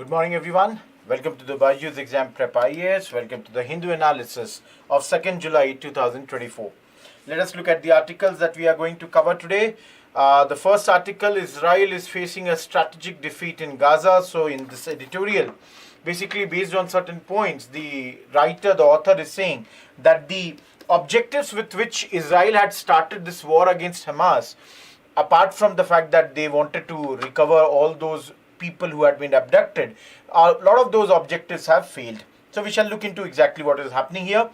Good morning, everyone. Welcome to the Byjus Exam Prep IAS. Welcome to the Hindu analysis of 2nd July 2024. Let us look at the articles that we are going to cover today. The first article, Israel is facing a strategic defeat in Gaza. So in this editorial, basically based on certain points, the author is saying that the objectives with which Israel had started this war against Hamas, apart from the fact that they wanted to recover all those people who had been abducted, a lot of those objectives have failed. So we shall look into exactly what is happening here.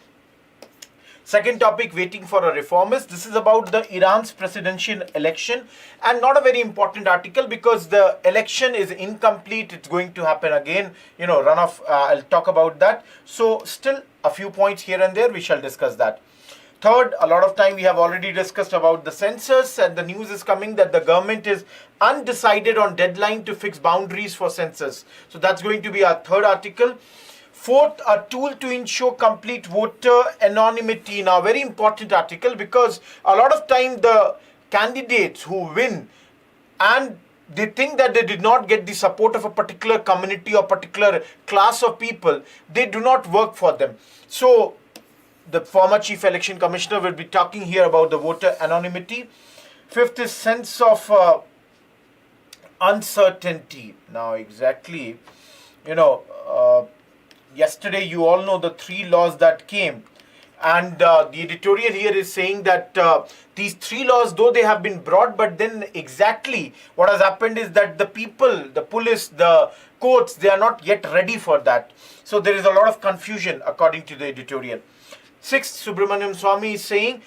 Second topic, waiting for a reformist. This is about the Iran's presidential election, and not a very important article because the election is incomplete. It's going to happen again, runoff. I'll talk about that. So still a few points here and there. We shall discuss that. Third, a lot of time we have already discussed about the census, and the news is coming that the government is undecided on deadline to fix boundaries for census. So that's going to be our third article. Fourth, a tool to ensure complete voter anonymity. Now, very important article because a lot of time the candidates who win and they think that they did not get the support of a particular community or particular class of people, they do not work for them. So the former chief election commissioner will be talking here about the voter anonymity. Fifth is sense of uncertainty. Now, exactly, yesterday you all know the 3 laws that came, and the editorial here is saying that these 3 laws, though they have been brought, but then exactly what has happened is that the people, the police, the courts, they are not yet ready for that. So there is a lot of confusion according to the editorial. Sixth, Subramaniam Swamy is saying,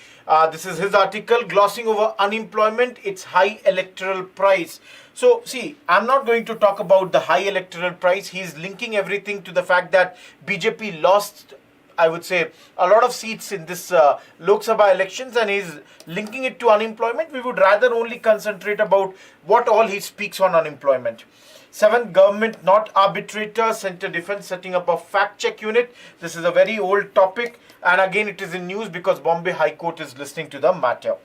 this is his article, glossing over unemployment, its high electoral price. So, see, I'm not going to talk about the high electoral price. He's linking everything to the fact that BJP lost, I would say, a lot of seats in this Lok Sabha elections, and he's linking it to unemployment. We would rather only concentrate about what all he speaks on unemployment. 7th, government not arbitrator, Center Defense setting up a fact-check unit. This is a very old topic, and again it is in news because Bombay High Court is listening to the matter.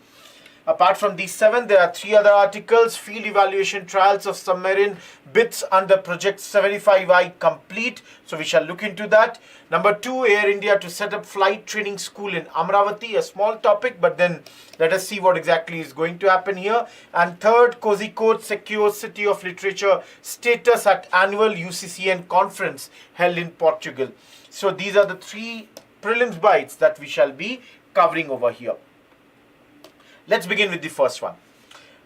Apart from these 7, there are 3 other articles. Field evaluation trials of submarine bids under Project 75I complete. So we shall look into that. Number 2, Air India to set up flight training school in Amravati. A small topic, but then let us see what exactly is going to happen here. And third, Kozhikode secures City of Literature status at annual UCCN conference held in Portugal. So these are the 3 prelims bites that we shall be covering over here. Let's begin with the first one.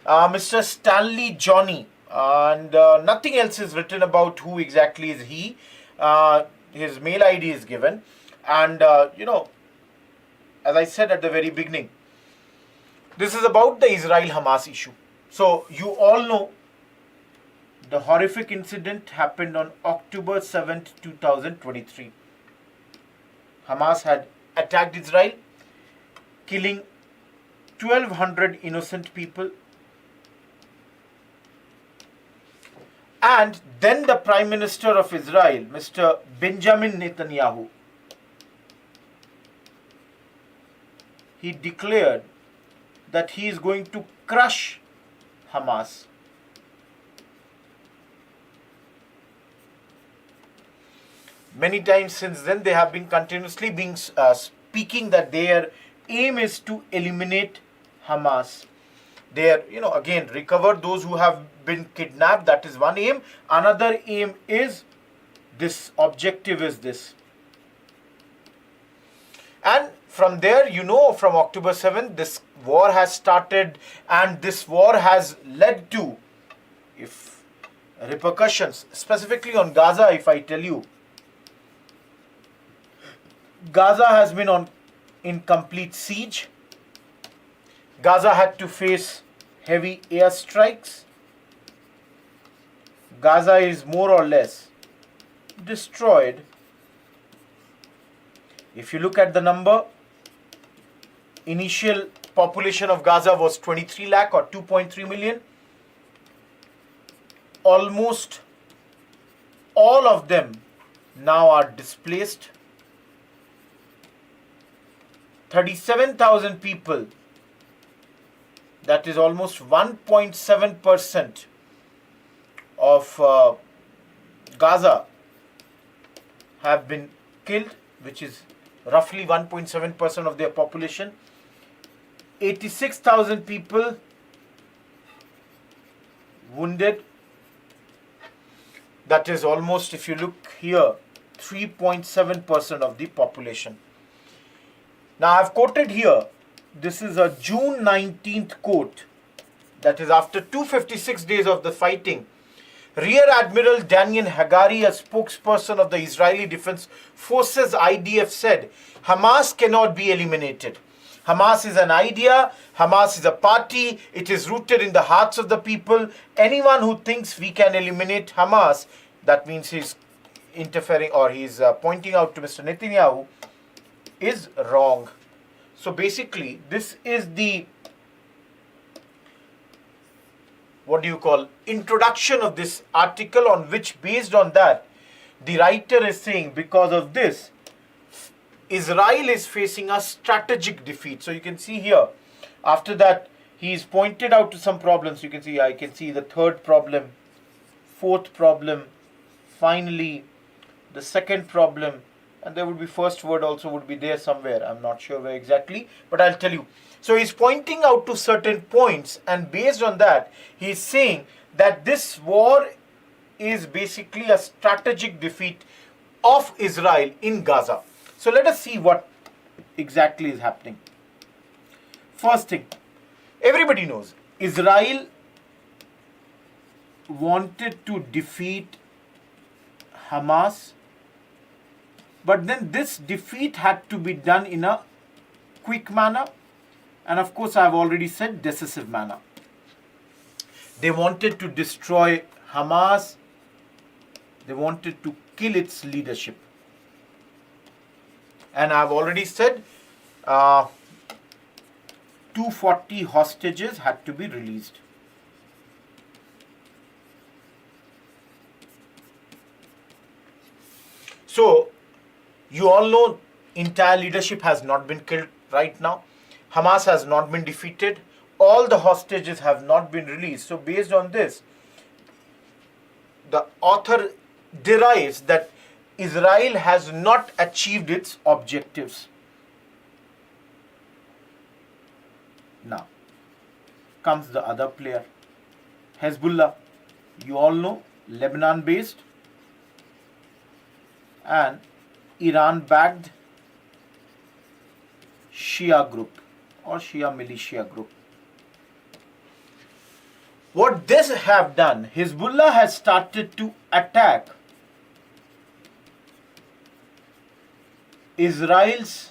Mr. Stanley Johnny, and nothing else is written about who exactly is he. His mail ID is given, and as I said at the very beginning, this is about the Israel-Hamas issue. So you all know the horrific incident happened on October 7th, 2023. Hamas had attacked Israel, killing 1,200 innocent people, and then the Prime Minister of Israel, Mr. Benjamin Netanyahu, he declared that he is going to crush Hamas. Many times since then, they have been continuously speaking that their aim is to eliminate Hamas. They are, again, recover those who have been kidnapped. That is one aim. Another aim is this, objective is this. And from there, from October 7th, this war has started, and this war has led to repercussions, specifically on Gaza. If I tell you, Gaza has been in complete siege. Gaza had to face heavy airstrikes. Gaza is more or less destroyed. If you look at the number, initial population of Gaza was 23 lakh or 2.3 million. Almost all of them now are displaced. 37,000 people, that is almost 1.7% of Gaza have been killed, which is roughly 1.7% of their population. 86,000 people wounded. That is almost, if you look here, 3.7% of the population. Now I've quoted here, this is a June 19th quote, that is after 256 days of the fighting. Rear Admiral Daniel Hagari, a spokesperson of the Israeli Defense Forces IDF, said, Hamas cannot be eliminated. Hamas is an idea, Hamas is a party, it is rooted in the hearts of the people. Anyone who thinks we can eliminate Hamas, that means he's interfering or he's pointing out to Mr. Netanyahu, is wrong. So basically, this is the, what do you call, introduction of this article, on which, based on that, the writer is saying because of this, Israel is facing a strategic defeat. So you can see here, after that, he's pointed out to some problems. You can see, I can see the third problem, fourth problem, finally the second problem, and there would be first word also would be there somewhere. I'm not sure where exactly, but I'll tell you. So he's pointing out to certain points, and based on that, he's saying that this war is basically a strategic defeat of Israel in Gaza. So let us see what exactly is happening. First thing, everybody knows Israel wanted to defeat Hamas, but then this defeat had to be done in a quick manner, and of course I have already said decisive manner. They wanted to destroy Hamas, they wanted to kill its leadership. And I have already said 240 hostages had to be released. So, you all know entire leadership has not been killed right now. Hamas has not been defeated. All the hostages have not been released. So, based on this, the author derives that Israel has not achieved its objectives. Now, comes the other player, Hezbollah. You all know, Lebanon based and Iran-backed Shia group or Shia militia group. What they have done, Hezbollah has started to attack Israel's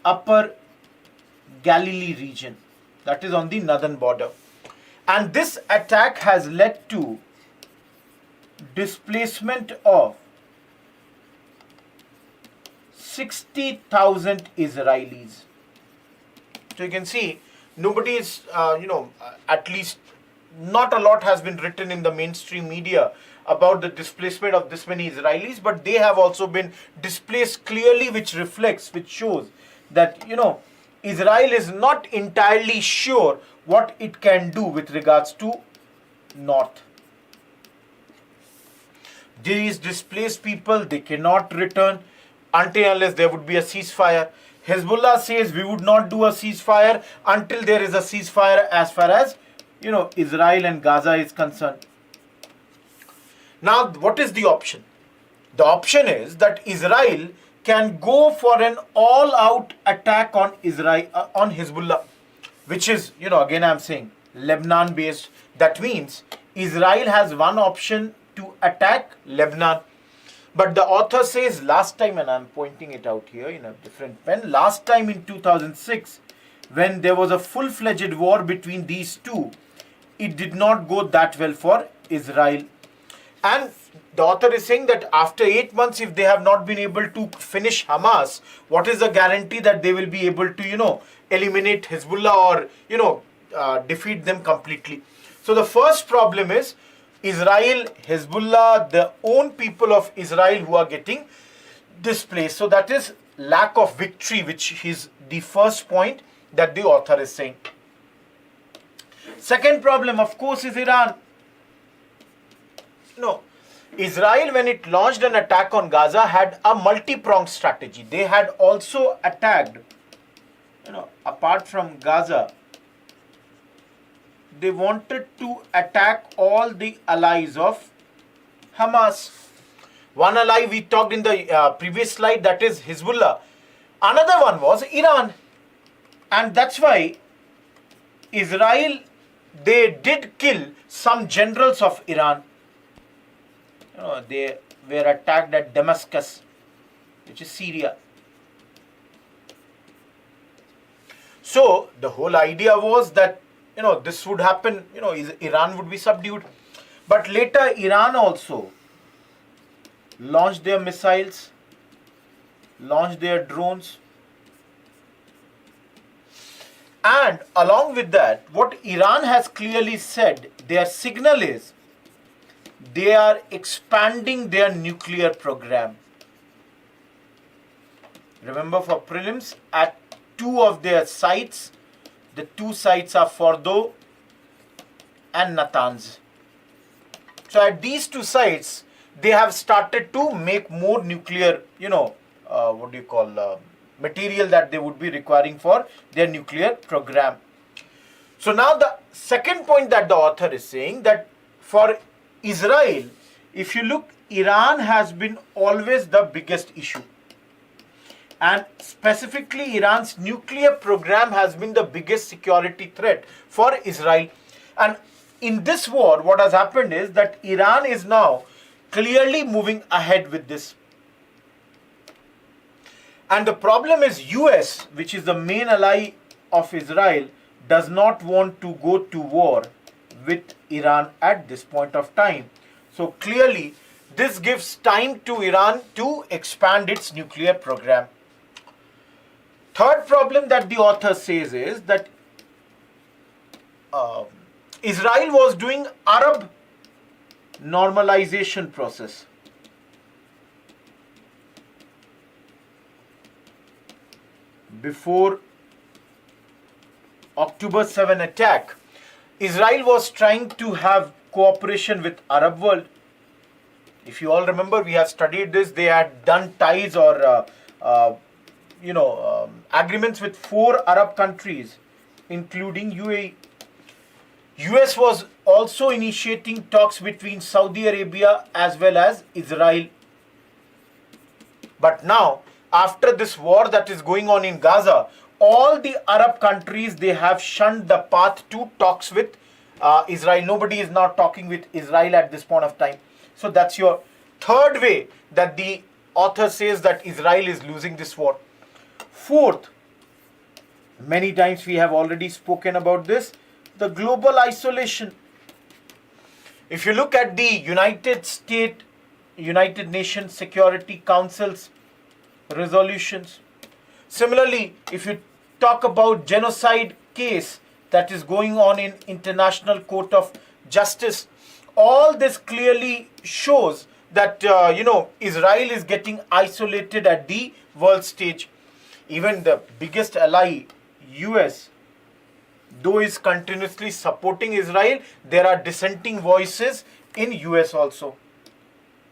upper Galilee region, that is on the northern border. And this attack has led to displacement of 60,000 Israelis. So you can see, nobody is, at least not a lot has been written in the mainstream media about the displacement of this many Israelis, but they have also been displaced clearly, which reflects, which shows that, Israel is not entirely sure what it can do with regards to north. These displaced people, they cannot return until unless there would be a ceasefire. Hezbollah says we would not do a ceasefire until there is a ceasefire as far as, Israel and Gaza is concerned. Now, what is the option? The option is that Israel can go for an all-out attack on on Hezbollah, which is, again I'm saying, Lebanon-based. That means Israel has one option to attack Lebanon. But the author says last time, and I'm pointing it out here in a different pen, last time in 2006, when there was a full-fledged war between these two, it did not go that well for Israel. And the author is saying that after 8 months, if they have not been able to finish Hamas, what is the guarantee that they will be able to, eliminate Hezbollah or, defeat them completely? So the first problem is Israel, Hezbollah, the own people of Israel who are getting displaced. So that is lack of victory, which is the first point that the author is saying. Second problem, of course, is Iran. Israel, when it launched an attack on Gaza, had a multi-pronged strategy. They had also attacked, apart from Gaza, they wanted to attack all the allies of Hamas. One ally we talked in the previous slide, that is Hezbollah. Another one was Iran. And that's why Israel, they did kill some generals of Iran. They were attacked at Damascus, which is Syria. So the whole idea was that, this would happen, Iran would be subdued. But later Iran also launched their missiles, launched their drones. And along with that, what Iran has clearly said, their signal is, they are expanding their nuclear program. Remember, for prelims, at two of their sites, the two sites are Fordo and Natanz. So at these two sites, they have started to make more nuclear, material that they would be requiring for their nuclear program. So now the second point that the author is saying, that for Israel, if you look, Iran has been always the biggest issue. And specifically, Iran's nuclear program has been the biggest security threat for Israel. And in this war, what has happened is that Iran is now clearly moving ahead with this. And the problem is US, which is the main ally of Israel, does not want to go to war with Iran at this point of time. So clearly, this gives time to Iran to expand its nuclear program. Third problem that the author says is that Israel was doing Arab normalization process. Before October 7 attack, Israel was trying to have cooperation with Arab world. If you all remember, we have studied this. They had done ties or agreements with 4 Arab countries, including UAE. US was also initiating talks between Saudi Arabia as well as Israel. But now, after this war that is going on in Gaza, all the Arab countries, they have shunned the path to talks with Israel. Nobody is now talking with Israel at this point of time. So that's your third way that the author says that Israel is losing this war. Fourth, many times we have already spoken about this, the global isolation. If you look at the United Nations Security Council's resolutions, similarly, if you talk about genocide case that is going on in International Court of Justice, all this clearly shows that Israel is getting isolated at the world stage. Even the biggest ally, US, though is continuously supporting Israel, there are dissenting voices in US also.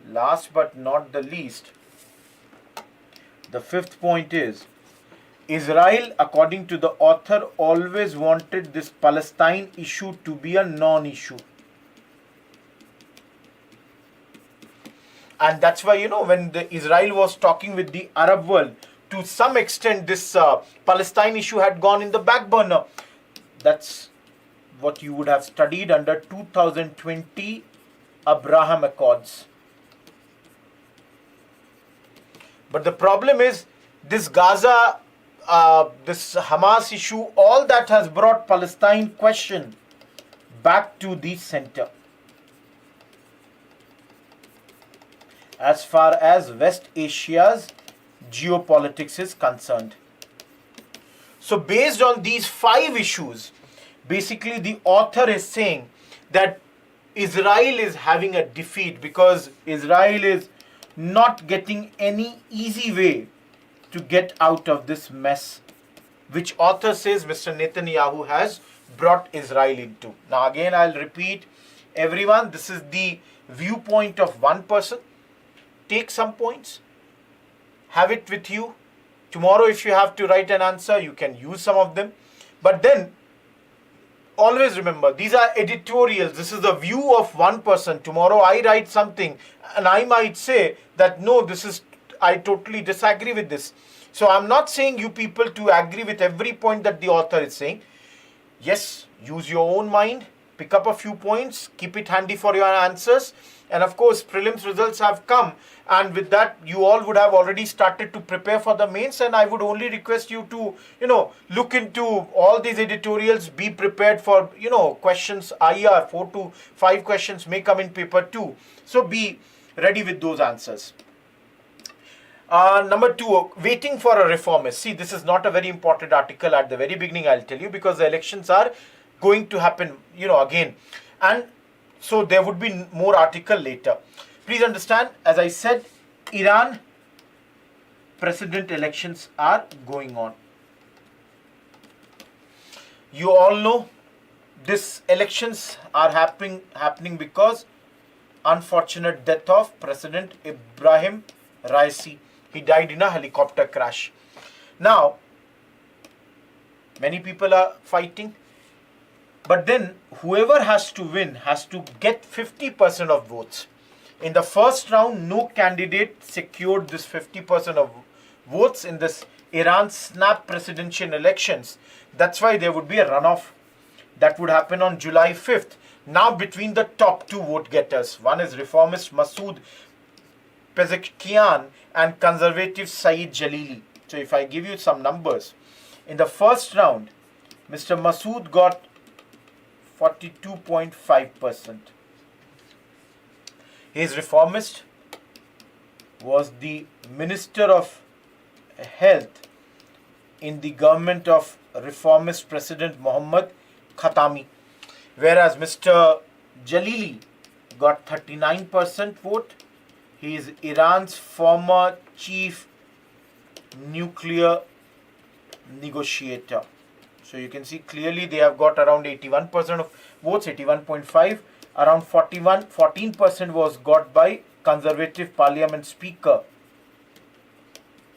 Last but not the least, the fifth point is, Israel, according to the author, always wanted this Palestine issue to be a non-issue. And that's why, when Israel was talking with the Arab world, to some extent this Palestine issue had gone in the back burner. That's what you would have studied under 2020 Abraham Accords. But the problem is, this Gaza, this Hamas issue, all that has brought Palestine question back to the center. As far as West Asia's geopolitics is concerned. So based on these 5 issues, basically the author is saying that Israel is having a defeat because Israel is not getting any easy way to get out of this mess, which author says Mr. Netanyahu has brought Israel into. Now again, I'll repeat everyone, this is the viewpoint of one person, take some points, have it with you. Tomorrow, if you have to write an answer, you can use some of them. But then, always remember, these are editorials. This is the view of one person. Tomorrow, I write something and I might say that, no, I totally disagree with this. So, I'm not saying you people to agree with every point that the author is saying. Yes, use your own mind, pick up a few points, keep it handy for your answers. And of course, prelims results have come, and with that, you all would have already started to prepare for the mains. And I would only request you to, look into all these editorials, be prepared for, questions. IR 4 to 5 questions may come in paper 2. So be ready with those answers. Number 2, waiting for a reformist. See, this is not a very important article at the very beginning, I'll tell you, because the elections are going to happen, again. And so there would be more article later. Please understand, as I said, Iran president elections are going on. You all know these elections are happening because unfortunate death of President Ibrahim Raisi. He died in a helicopter crash. Now, many people are fighting. But then, whoever has to win has to get 50% of votes. In the first round, no candidate secured this 50% of votes in this Iran snap presidential elections. That's why there would be a runoff that would happen on July 5th. Now, between the top 2 vote getters, one is reformist Masood Pezeshkian and conservative Saeed Jalili. So, if I give you some numbers, in the first round, Mr. Masood got 42.5%. He is reformist, was the Minister of Health in the government of reformist President Mohammad Khatami, whereas Mr. Jalili got 39% vote. He is Iran's former chief nuclear negotiator. So you can see clearly they have got around 81% of votes, 81.5. Around 14% was got by Conservative Parliament Speaker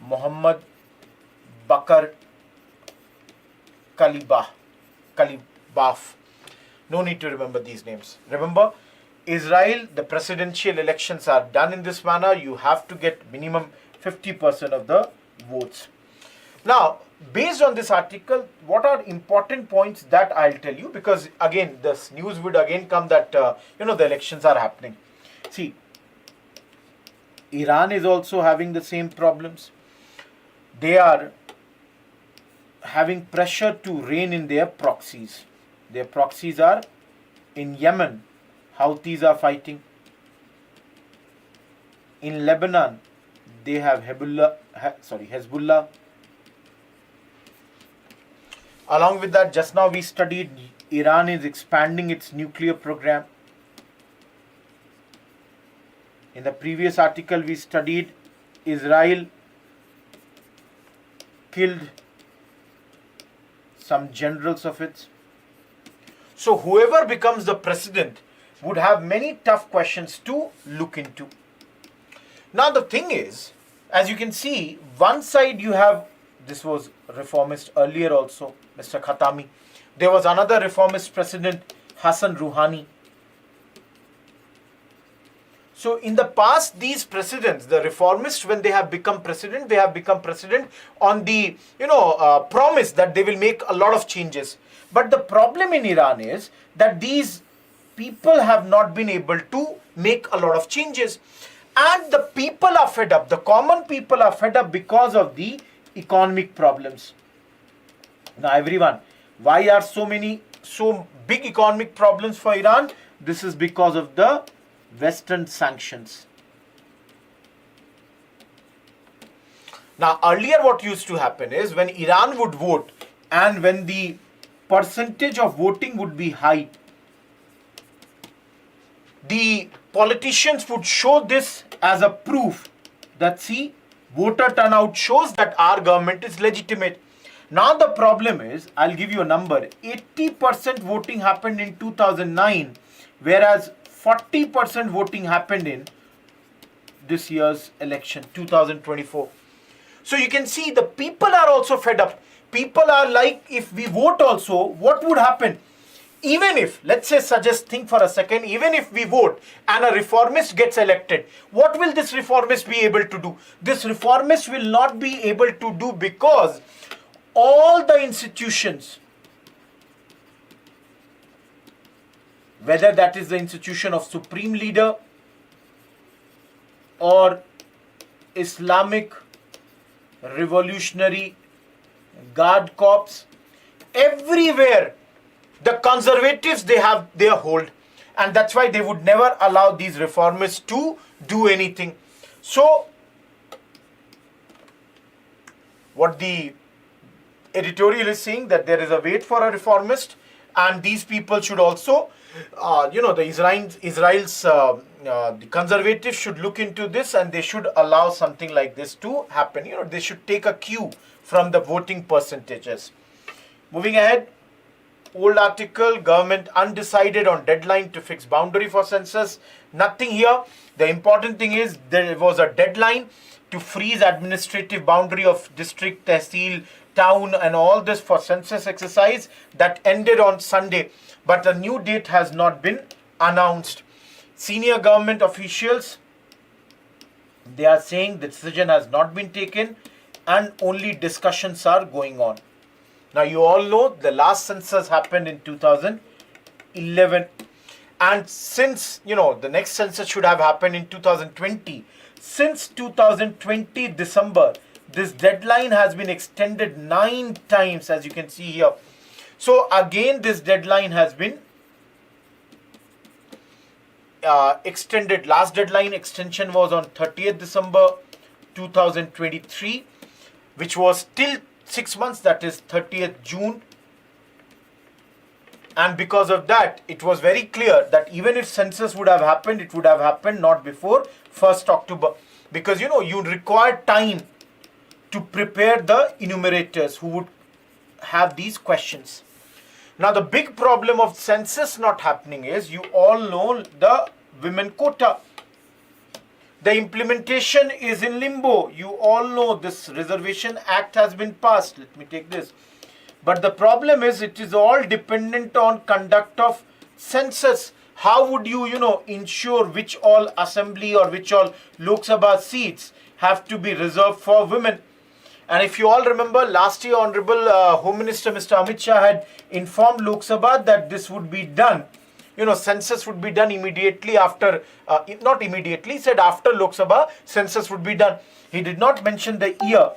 Muhammad Bakr Kalibaf. No need to remember these names. Remember, Israel, the presidential elections are done in this manner. You have to get minimum 50% of the votes. Now, based on this article, what are important points that I'll tell you? Because again, this news would again come that, the elections are happening. See, Iran is also having the same problems. They are having pressure to rein in their proxies. Their proxies are in Yemen. Houthis are fighting. In Lebanon, they have Hezbollah. Along with that, just now we studied Iran is expanding its nuclear program. In the previous article, we studied Israel killed some generals of its. So whoever becomes the president would have many tough questions to look into. Now the thing is, as you can see, one side you have, this was reformist earlier also, Mr. Khatami. There was another reformist president, Hassan Rouhani. So in the past, these presidents, the reformists, when they have become president on the, promise that they will make a lot of changes. But the problem in Iran is that these people have not been able to make a lot of changes. And the people are fed up. The common people are fed up because of the economic problems. Now everyone, why are so big economic problems for Iran? This is because of the Western sanctions. Now earlier what used to happen is when Iran would vote and when the percentage of voting would be high, the politicians would show this as a proof that see, voter turnout shows that our government is legitimate. Now the problem is, I'll give you a number, 80% voting happened in 2009, whereas 40% voting happened in this year's election, 2024. So you can see the people are also fed up. People are like, if we vote also, what would happen? Even if, let's say, think for a second, even if we vote and a reformist gets elected, what will this reformist be able to do? This reformist will not be able to do, because all the institutions, whether that is the institution of supreme leader or Islamic Revolutionary Guard Corps, everywhere the conservatives, they have their hold, and that's why they would never allow these reformists to do anything. So what the editorial is saying, that there is a wait for a reformist, and these people should also the conservatives should look into this, and they should allow something like this to happen. They should take a cue from the voting percentages. Moving ahead, old article, government undecided on deadline to fix boundary for census. Nothing here. The important thing is there was a deadline to freeze administrative boundary of district, tehsil, town and all this for census exercise. That ended on Sunday, but a new date has not been announced. Senior government officials, they are saying the decision has not been taken and only discussions are going on. Now you all know the last census happened in 2011, and since the next census should have happened in 2020, since 2020 December, this deadline has been extended 9 times, as you can see here. So again, this deadline has been extended. Last deadline extension was on 30th December 2023, which was till 6 months, that is 30th June. And because of that, it was very clear that even if census would have happened, it would have happened not before 1st October. Because you require time to prepare the enumerators who would have these questions. Now the big problem of census not happening is, you all know the women quota. The implementation is in limbo. You all know this Reservation Act has been passed. Let me take this. But the problem is, it is all dependent on conduct of census. How would you, ensure which all assembly or which all Lok Sabha seats have to be reserved for women? And if you all remember, last year Honorable Home Minister Mr. Amit Shah had informed Lok Sabha that this would be done. Census would be done immediately after, not immediately, he said after Lok Sabha, census would be done. He did not mention the year,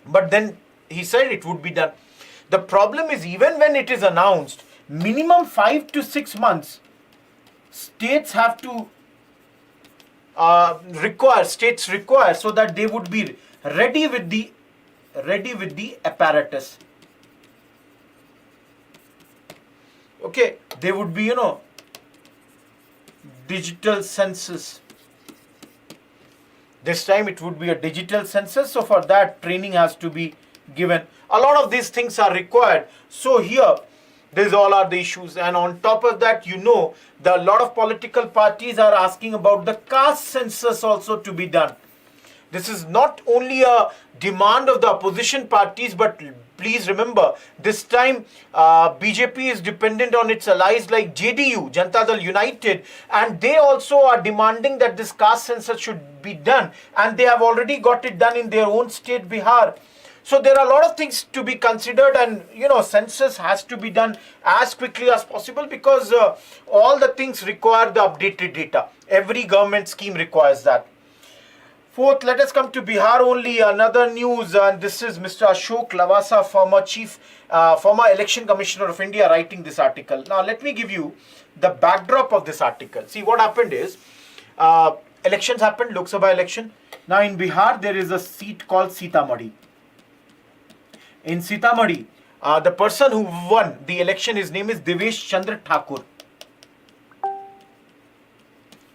but then he said it would be done. The problem is, even when it is announced, minimum 5 to 6 months, states have to states require, so that they would be ready with the apparatus. Okay, they would be, digital census. This time it would be a digital census, so for that training has to be given. A lot of these things are required. So here, these all are the issues. And on top of that, a lot of political parties are asking about the caste census also to be done. This is not only a demand of the opposition parties, but please remember, this time BJP is dependent on its allies like JDU, Janata Dal United, and they also are demanding that this caste census should be done, and they have already got it done in their own state, Bihar. So there are a lot of things to be considered, and census has to be done as quickly as possible, because all the things require the updated data. Every government scheme requires that. Fourth, let us come to Bihar only. Another news, and this is Mr. Ashok Lavasa, former election commissioner of India, writing this article. Now, let me give you the backdrop of this article. See, what happened is, elections happened, Lok Sabha election. Now, in Bihar, there is a seat called Sitamarhi. In Sitamarhi, the person who won the election, his name is Devesh Chandra Thakur.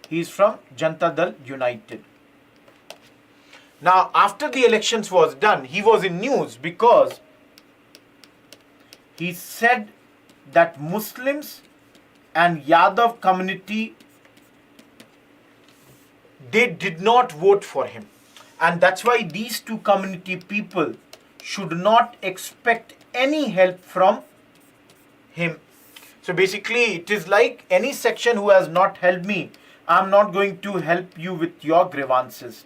He is from Janata Dal United. Now, after the elections was done, he was in news because he said that Muslims and Yadav community, they did not vote for him. And that's why these two community people should not expect any help from him. So basically, it is like any section who has not helped me, I'm not going to help you with your grievances.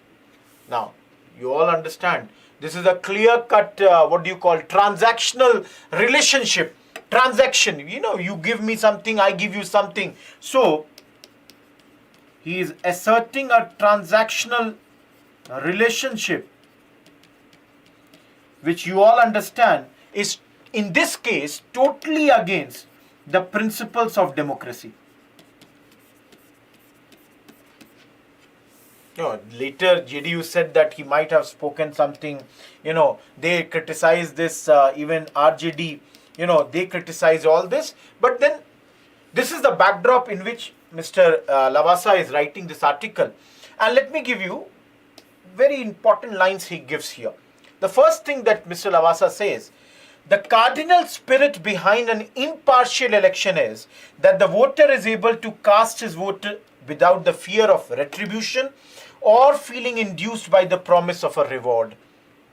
Now, you all understand. This is a clear-cut, transactional relationship. Transaction, you give me something, I give you something. So, he is asserting a transactional relationship, which you all understand is, in this case, totally against the principles of democracy. Later JDU said that he might have spoken something, they criticize this, even RJD, they criticize all this. But then this is the backdrop in which Mr. Lavasa is writing this article. And let me give you very important lines he gives here. The first thing that Mr. Lavasa says, the cardinal spirit behind an impartial election is that the voter is able to cast his vote without the fear of retribution or feeling induced by the promise of a reward.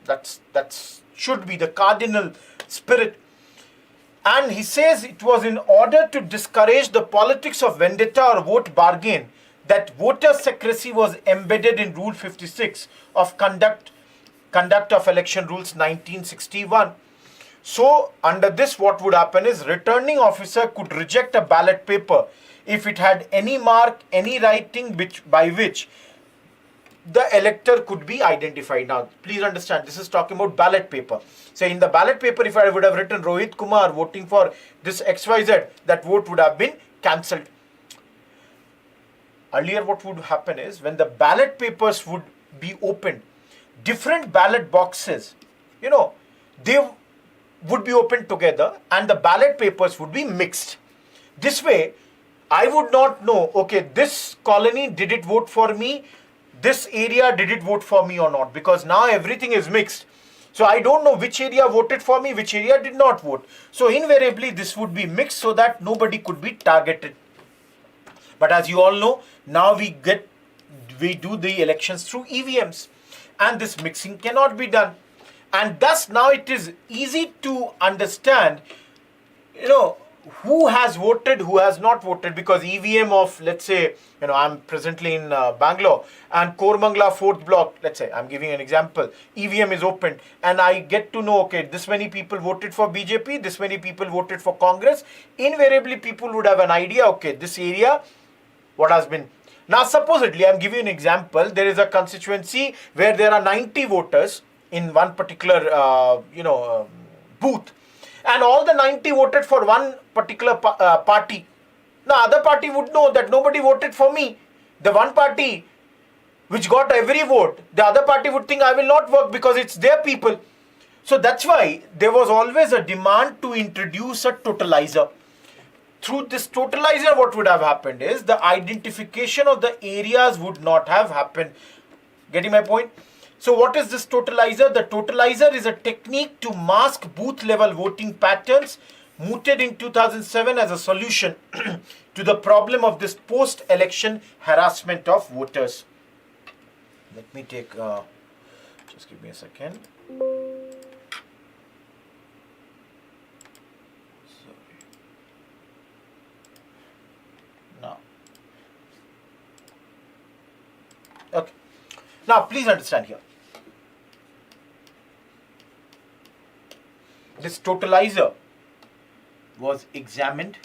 That should be the cardinal spirit. And he says it was in order to discourage the politics of vendetta or vote bargain that voter secrecy was embedded in Rule 56 of Conduct of Election Rules 1961. So under this, what would happen is returning officer could reject a ballot paper if it had any mark, any writing by which the elector could be identified. Now, please understand, this is talking about ballot paper. So in the ballot paper, if I would have written Rohit Kumar voting for this XYZ, that vote would have been cancelled. Earlier, what would happen is when the ballot papers would be opened, different ballot boxes, they would be opened together and the ballot papers would be mixed. This way, I would not know, okay, this colony, did it vote for me? This area, did it vote for me or not? Because now everything is mixed. So I don't know which area voted for me, which area did not vote. So invariably, this would be mixed so that nobody could be targeted. But as you all know, now we do the elections through EVMs. And this mixing cannot be done. And thus now it is easy to understand, who has voted, who has not voted, because EVM of, let's say, I'm presently in Bangalore and Kormangla 4th block, let's say, I'm giving an example, EVM is opened and I get to know, okay, this many people voted for BJP, this many people voted for Congress. Invariably, people would have an idea, okay, this area, what has been. Now, supposedly, I'm giving an example, there is a constituency where there are 90 voters in one particular, booth. And all the 90 voted for one particular party. Now, other party would know that nobody voted for me. The one party which got every vote, the other party would think I will not work because it's their people. So that's why there was always a demand to introduce a totalizer. Through this totalizer, what would have happened is the identification of the areas would not have happened. Getting my point? So what is this totalizer? The totalizer is a technique to mask booth level voting patterns mooted in 2007 as a solution to the problem of this post-election harassment of voters. Let me take, just give me a second. Sorry. Now. Okay. Now, please understand here. This totalizer was examined,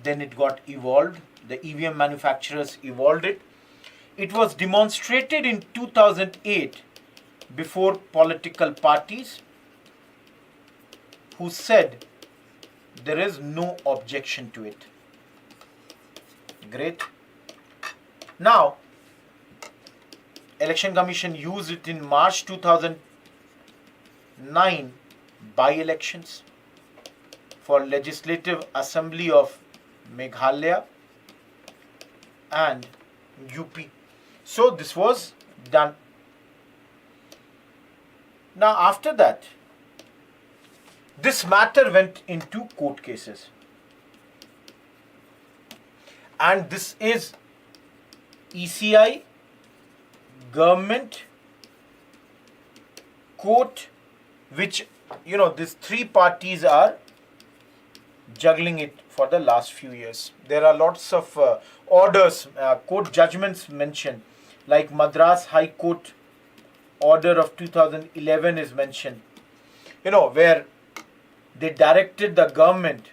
then it got evolved, the EVM manufacturers evolved it. It was demonstrated in 2008 before political parties who said there is no objection to it. Great. Now, Election Commission used it in March 2009 by-elections for Legislative Assembly of Meghalaya and UP. So this was done. Now after that, This matter went into court cases. And this is ECI, government, court, which, these three parties are juggling it for the last few years. There are lots of orders, court judgments mentioned, like Madras High Court order of 2011 is mentioned, where they directed the government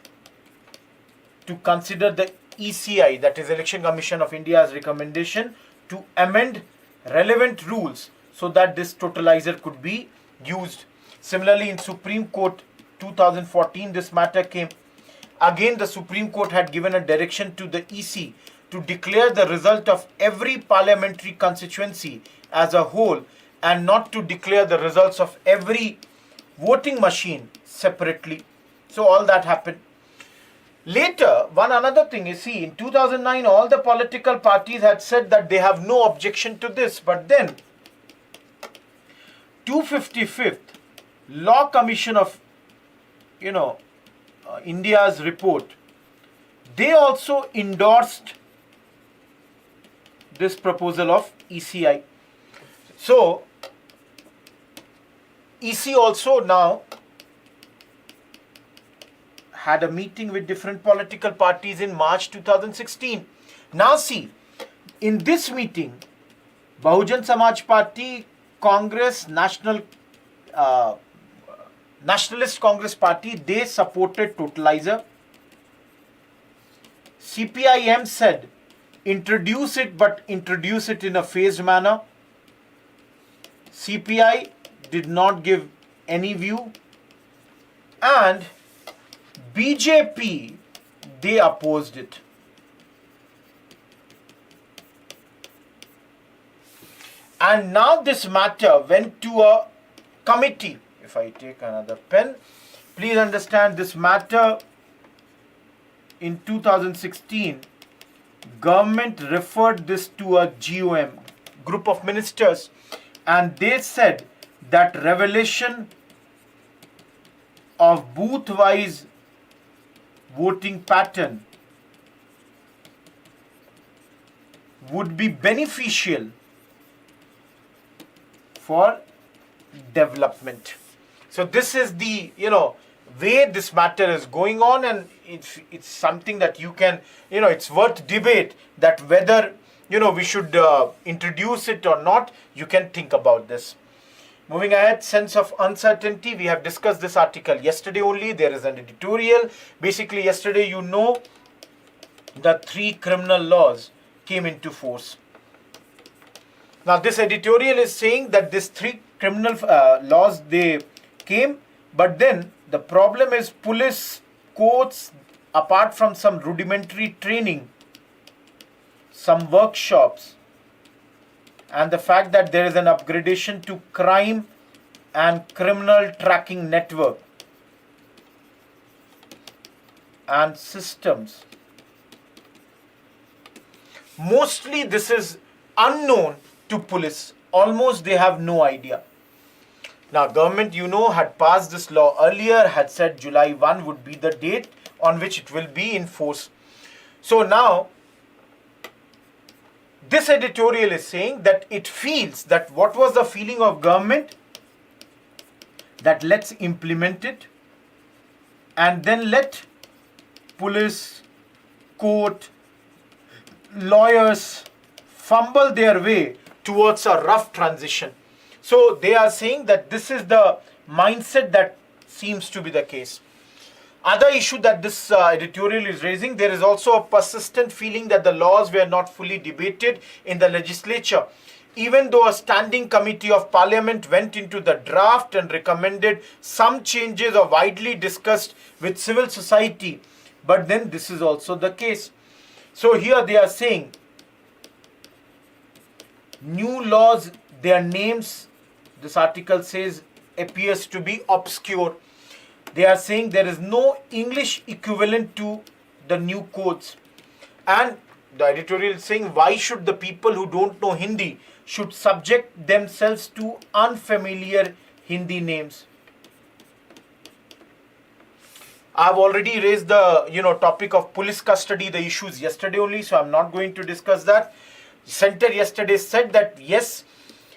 to consider the ECI, that is Election Commission of India's recommendation, to amend relevant rules so that this totalizer could be used. Similarly, in Supreme Court 2014, this matter came. Again, the Supreme Court had given a direction to the EC to declare the result of every parliamentary constituency as a whole and not to declare the results of every voting machine separately. So all that happened. Later, another thing is, see, in 2009, all the political parties had said that they have no objection to this. But then, 255th Law Commission of, India's report, they also endorsed this proposal of ECI. So, EC also now had a meeting with different political parties in March 2016. Now see, in this meeting, Bahujan Samaj Party, Congress, Nationalist Congress Party, they supported totalizer. CPIM said, introduce it, but introduce it in a phased manner. CPI did not give any view. And BJP, they opposed it. And now this matter went to a committee. If I take another pen, please understand this matter in 2016, government referred this to a GOM, group of ministers, and they said that revelation of booth-wise voting pattern would be beneficial for development. So this is the way this matter is going on, and it's something that you can it's worth debate that whether we should introduce it or not. You can think about this. Moving ahead, sense of uncertainty. We have discussed this article yesterday only. There is an editorial. Basically, yesterday, the 3 criminal laws came into force. Now, this editorial is saying that these 3 criminal laws, they came, but then the problem is police, courts, apart from some rudimentary training, some workshops, and the fact that there is an upgradation to crime and criminal tracking network and systems. Mostly this is unknown to police. Almost they have no idea. Now government, had passed this law earlier, had said July 1 would be the date on which it will be in force. So now, this editorial is saying that it feels that what was the feeling of government? That let's implement it and then let police, court, lawyers fumble their way towards a rough transition. So they are saying that this is the mindset that seems to be the case. Other issue that this editorial is raising, there is also a persistent feeling that the laws were not fully debated in the legislature. Even though a standing committee of parliament went into the draft and recommended some changes are widely discussed with civil society, but then this is also the case. So here they are saying new laws, their names, this article says, appears to be obscure. They are saying there is no English equivalent to the new codes. And the editorial is saying, why should the people who don't know Hindi should subject themselves to unfamiliar Hindi names? I've already raised the topic of police custody, the issues yesterday only, so I'm not going to discuss that. Center yesterday said that yes,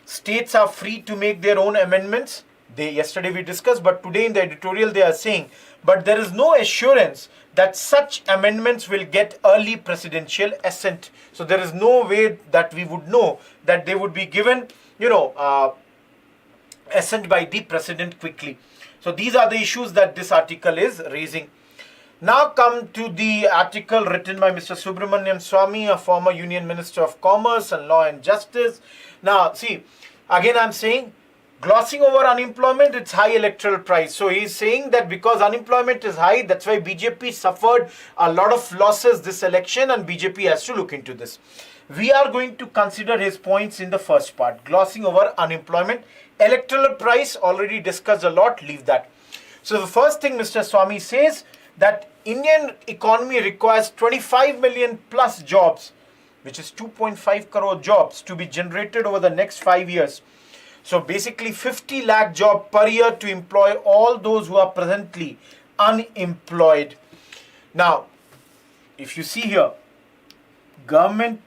states are free to make their own amendments. Yesterday we discussed, but today in the editorial they are saying, but there is no assurance that such amendments will get early presidential assent. So there is no way that we would know that they would be given, assent by the president quickly. So these are the issues that this article is raising. Now come to the article written by Mr. Subramanian Swamy, a former Union Minister of Commerce and Law and Justice. Now see, again I'm saying, glossing over unemployment, it's high electoral price. So he's saying that because unemployment is high, that's why BJP suffered a lot of losses this election and BJP has to look into this. We are going to consider his points in the first part. Glossing over unemployment. Electoral price, already discussed a lot, leave that. So the first thing Mr. Swamy says that Indian economy requires 25 million plus jobs, which is 2.5 crore jobs to be generated over the next 5 years. So basically 50 lakh job per year to employ all those who are presently unemployed. Now, if you see here, government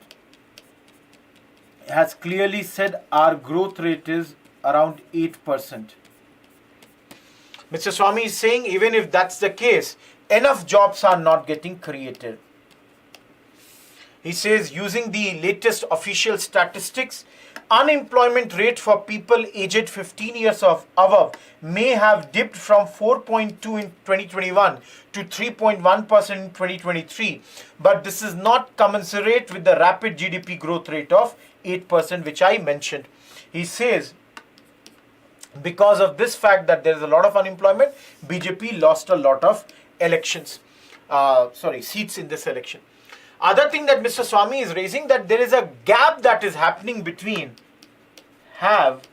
has clearly said our growth rate is around 8%. Mr. Swamy is saying even if that's the case, enough jobs are not getting created. He says using the latest official statistics, unemployment rate for people aged 15 years of above may have dipped from 4.2 in 2021 to 3.1% in 2023. But this is not commensurate with the rapid GDP growth rate of 8%, which I mentioned. He says because of this fact that there is a lot of unemployment, BJP lost a lot of seats in this election. Other thing that Mr. Swamy is raising, that there is a gap that is happening between have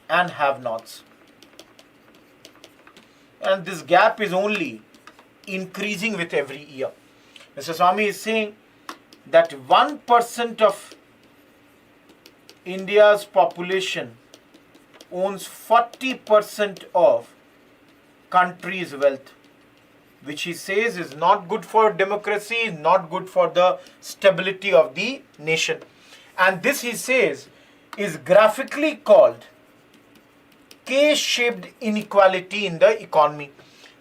and have-nots. And this gap is only increasing with every year. Mr. Swamy is saying that 1% of India's population owns 40% of country's wealth, which he says is not good for democracy, not good for the stability of the nation. And this, he says, is graphically called K-shaped inequality in the economy.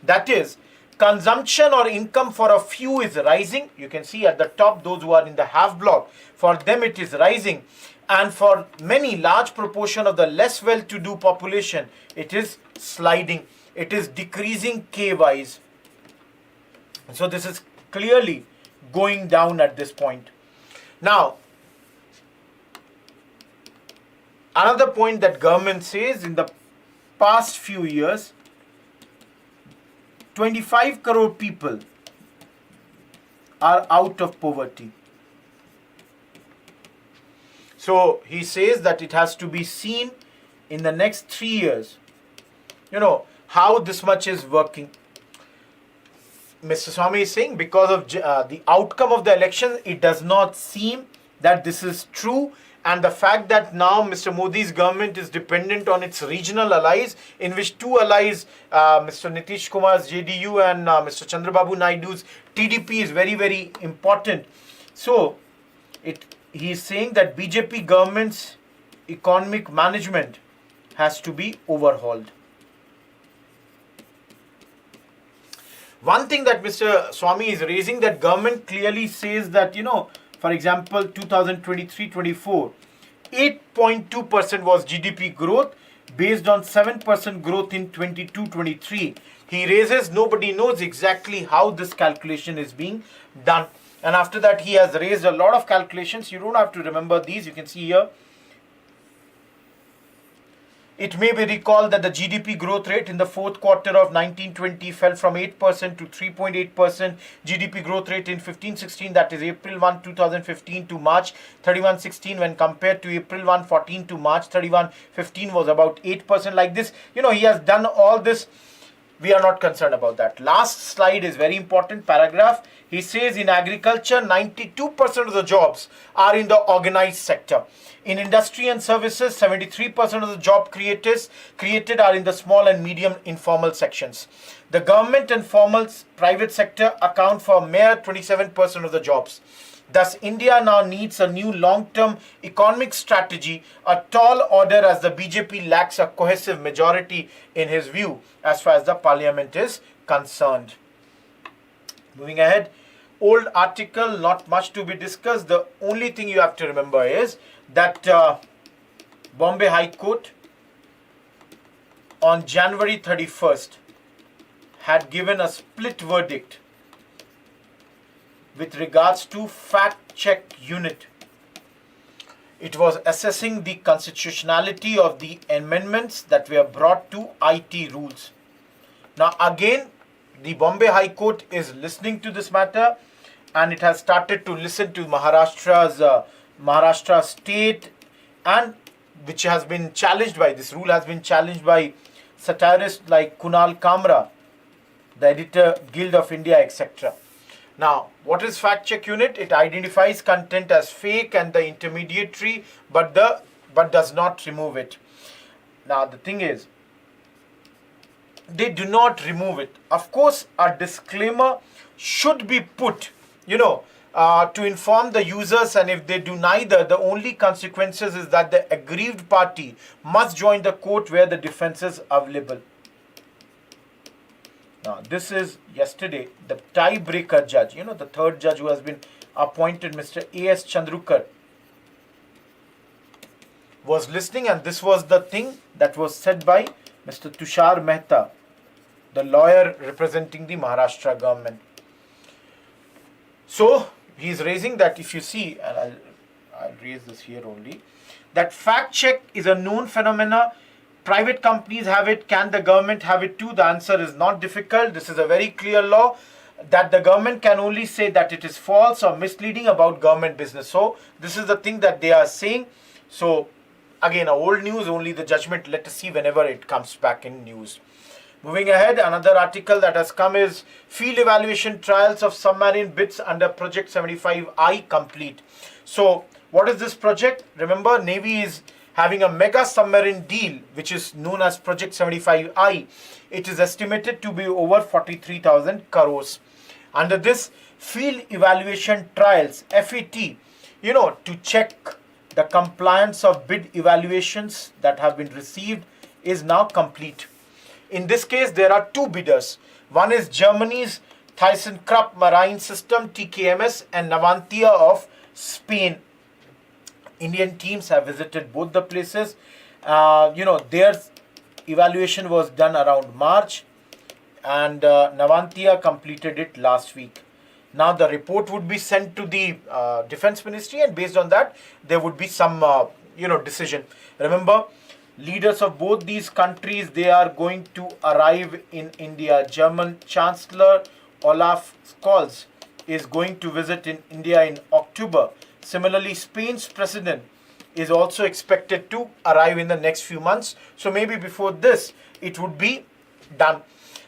That is, consumption or income for a few is rising. You can see at the top, those who are in the half block, for them it is rising. And for many, large proportion of the less well-to-do population, it is sliding. It is decreasing K-wise. So this is clearly going down at this point. Now, another point that government says, in the past few years, 25 crore people are out of poverty. So he says that it has to be seen in the next 3 years, how this much is working. Mr. Swamy is saying because of the outcome of the election, it does not seem that this is true. And the fact that now Mr. Modi's government is dependent on its regional allies, in which two allies, Mr. Nitish Kumar's JDU and Mr. Chandrababu Naidu's TDP, is very, very important. So he is saying that BJP government's economic management has to be overhauled. One thing that Mr. Swamy is raising, that government clearly says that, for example, 2023-24, 8.2% was GDP growth based on 7% growth in 22-23. He raises, nobody knows exactly how this calculation is being done. And after that, he has raised a lot of calculations. You don't have to remember these. You can see here. It may be recalled that the GDP growth rate in the fourth quarter of 1920 fell from 8% to 3.8%. GDP growth rate in 15-16, that is April 1, 2015 to March 31, 16, when compared to April 1, 14 to March 31, 15 was about 8%. Like this, he has done all this we are not concerned about that. Last slide is very important paragraph. He says in agriculture, 92% of the jobs are in the organized sector. In industry and services, 73% of the job created are in the small and medium informal sections. The government and formal private sector account for a mere 27% of the jobs. Thus, India now needs a new long-term economic strategy, a tall order, as the BJP lacks a cohesive majority in his view as far as the parliament is concerned. Moving ahead, old article, not much to be discussed. The only thing you have to remember is that Bombay High Court on January 31st had given a split verdict with regards to fact check unit. It was assessing the constitutionality of the amendments that were brought to IT rules. Now again, the Bombay High Court is listening to this matter, and it has started to listen to Maharashtra state, and which has been challenged by this rule, has been challenged by satirists like Kunal Kamra, the editor Guild of India, etc. Now, what is fact check unit? It identifies content as fake and the intermediary, but does not remove it. Now, the thing is, they do not remove it. Of course, a disclaimer should be put, to inform the users, and if they do neither, the only consequences is that the aggrieved party must join the court where the defense is available. Now, this is yesterday, the tiebreaker judge, the third judge who has been appointed, Mr. A.S. Chandrukar, was listening, and this was the thing that was said by Mr. Tushar Mehta, the lawyer representing the Maharashtra government. So, he is raising that, if you see, and I'll raise this here only, that fact check is a known phenomena. Private companies have it. Can the government have it too? The answer is not difficult. This is a very clear law that the government can only say that it is false or misleading about government business. So this is the thing that they are saying. So again, old news, only the judgment. Let us see whenever it comes back in news. Moving ahead, another article that has come is field evaluation trials of submarine bids under Project 75I complete. So what is this project? Remember, Navy is having a mega submarine deal, which is known as Project 75I. It is estimated to be over 43,000 crores. Under this, field evaluation trials, FET, to check the compliance of bid evaluations that have been received, is now complete. In this case, there are two bidders. One is Germany's ThyssenKrupp Marine System, TKMS, and Navantia of Spain. Indian teams have visited both the places. Their evaluation was done around March, and Navantia completed it last week. Now the report would be sent to the Defense Ministry, and based on that, there would be some, decision. Remember, leaders of both these countries, they are going to arrive in India. German Chancellor Olaf Scholz is going to visit in India in October. Similarly, Spain's president is also expected to arrive in the next few months. So maybe before this, it would be done.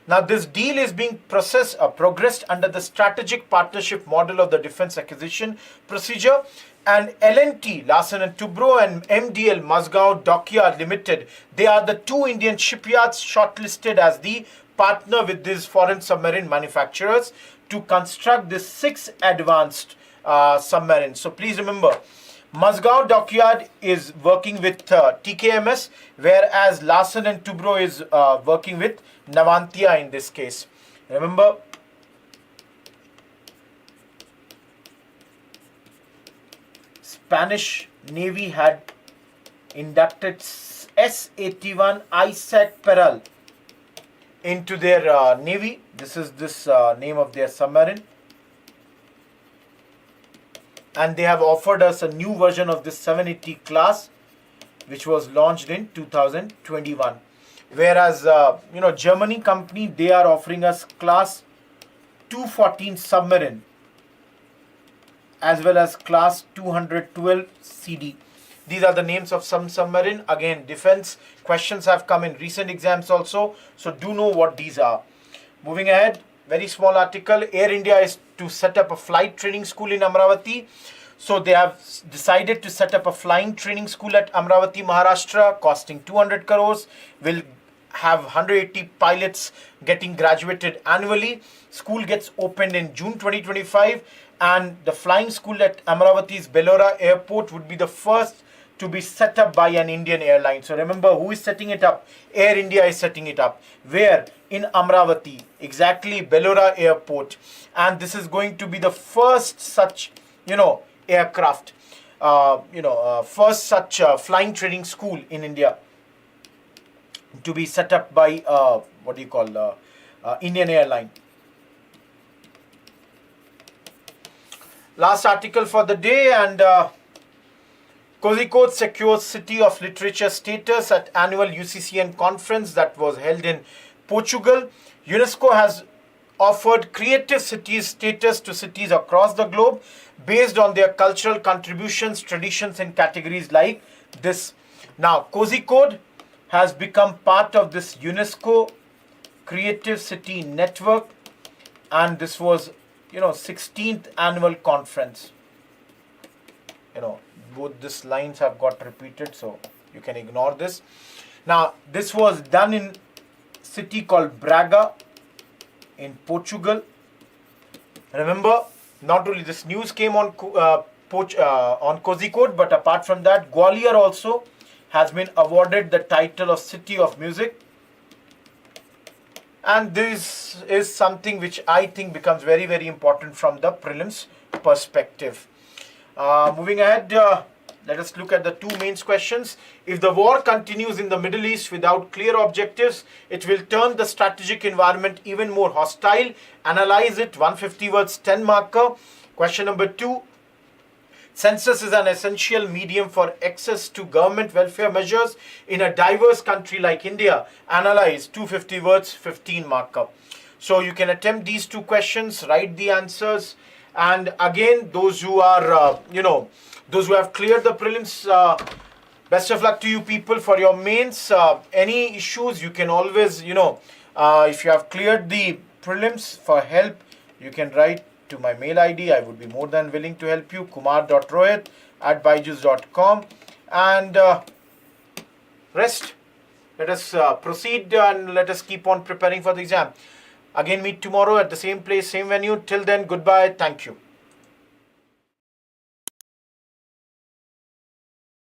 Now, this deal is being progressed under the strategic partnership model of the defense acquisition procedure. And L&T, Larsen & Toubro, and MDL, Mazgaon Dockyard Limited, they are the two Indian shipyards shortlisted as the partner with these foreign submarine manufacturers to construct the 6 advanced submarines. So please remember, Mazgaon Dockyard is working with TKMS, whereas Larsen & Toubro is working with Navantia in this case. Remember, Spanish Navy had inducted S-81 Isaac Peral into their navy. This is name of their submarine. And they have offered us a new version of this 780 class, which was launched in 2021. Whereas, Germany company, they are offering us class 214 submarine, as well as class 212 CD. These are the names of some submarine. Again, defense questions have come in recent exams also, so do know what these are. Moving ahead, very small article. Air India is to set up a flight training school in Amravati. So they have decided to set up a flying training school at Amravati, Maharashtra, costing 200 crores. Will have 180 pilots getting graduated annually. School gets opened in June 2025, and the flying school at Amravati's Bellora Airport would be the first to be set up by an Indian airline. So remember, who is setting it up? Air India is setting it up. Where? In Amravati, exactly, Bellora Airport. And this is going to be the first such, aircraft, first such flying training school in India to be set up by Indian airline. Last article for the day, and Kozhikode secures City of Literature status at annual UCCN conference that was held in Portugal. UNESCO has offered creative cities status to cities across the globe based on their cultural contributions, traditions, and categories like this. Now, Kozhikode has become part of this UNESCO Creative City Network, and this was, 16th annual conference. Both these lines have got repeated, so you can ignore this. Now, this was done in city called Braga in Portugal. Remember, not only this news came on Kozhikode, but apart from that, Gwalior also has been awarded the title of City of Music. And this is something which I think becomes very, very important from the prelims perspective. Moving ahead, let us look at the two mains questions. If the war continues in the Middle East without clear objectives, it will turn the strategic environment even more hostile. Analyze it, 150 words, 10 marker. Question number 2. Census is an essential medium for access to government welfare measures in a diverse country like India. Analyze, 250 words, 15 marker. So you can attempt these two questions, write the answers. And again, those who are, those who have cleared the prelims, best of luck to you people for your mains. Any issues, you can always, if you have cleared the prelims, for help, you can write to my mail ID. I would be more than willing to help you, kumar.rohit@byjus.com. And rest, let us proceed and let us keep on preparing for the exam. Again, meet tomorrow at the same place, same venue. Till then, goodbye. Thank you.